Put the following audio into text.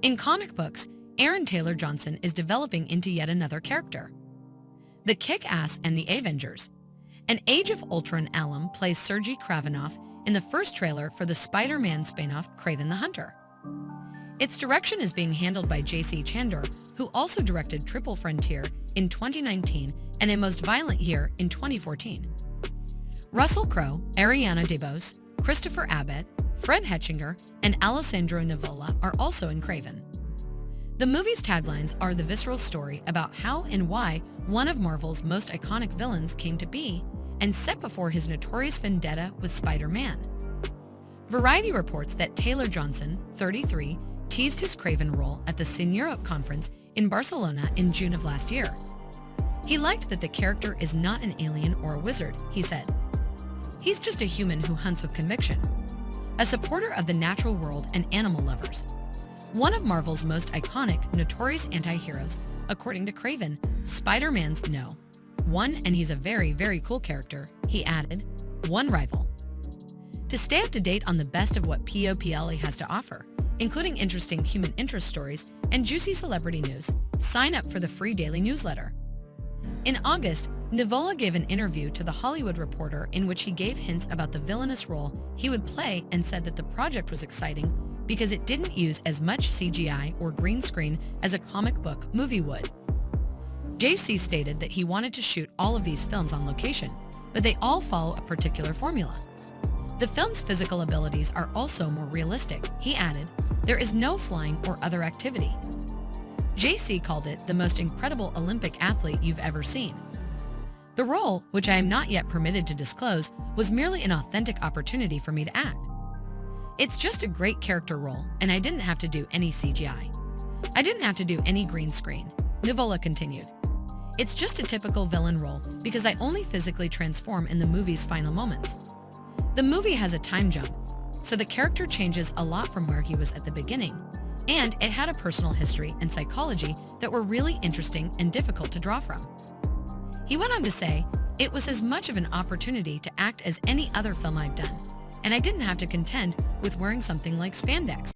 In comic books, Aaron Taylor Johnson is developing into yet another character. The Kick-Ass and the Avengers. An Age of Ultron alum plays Sergei Kravinoff in the first trailer for the Spider-Man spin-off KRAVEN the Hunter. Its direction is being handled by J.C. Chandor, who also directed Triple Frontier in 2019 and A Most Violent Year in 2014. Russell Crowe, Ariana DeBose, Christopher Abbott, Fred Hetchinger, and Alessandro Nivola are also in KRAVEN. The movie's taglines are the visceral story about how and why one of Marvel's most iconic villains came to be and set before his notorious vendetta with Spider-Man. Variety reports that Taylor Johnson, 33, teased his KRAVEN role at the Cineroc conference in Barcelona in June of last year. He liked that the character is not an alien or a wizard, he said. He's just a human who hunts with conviction, a supporter of the natural world and animal lovers. One of Marvel's most iconic, notorious anti-heroes, according to KRAVEN, Spider-Man's no. One, and he's a very, very cool character, he added. One rival. To stay up to date on the best of what POPLA has to offer, including interesting human interest stories and juicy celebrity news, sign up for the free daily newsletter. In August, Nivola gave an interview to The Hollywood Reporter in which he gave hints about the villainous role he would play and said that the project was exciting because it didn't use as much CGI or green screen as a comic book movie would. JC stated that he wanted to shoot all of these films on location, but they all follow a particular formula. The film's physical abilities are also more realistic, he added. There is no flying or other activity. JC called it the most incredible Olympic athlete you've ever seen. The role, which I am not yet permitted to disclose, was merely an authentic opportunity for me to act. It's just a great character role, and I didn't have to do any CGI. I didn't have to do any green screen, Nivola continued. It's just a typical villain role because I only physically transform in the movie's final moments. The movie has a time jump, so the character changes a lot from where he was at the beginning, and it had a personal history and psychology that were really interesting and difficult to draw from. He went on to say, it was as much of an opportunity to act as any other film I've done, and I didn't have to contend with wearing something like spandex.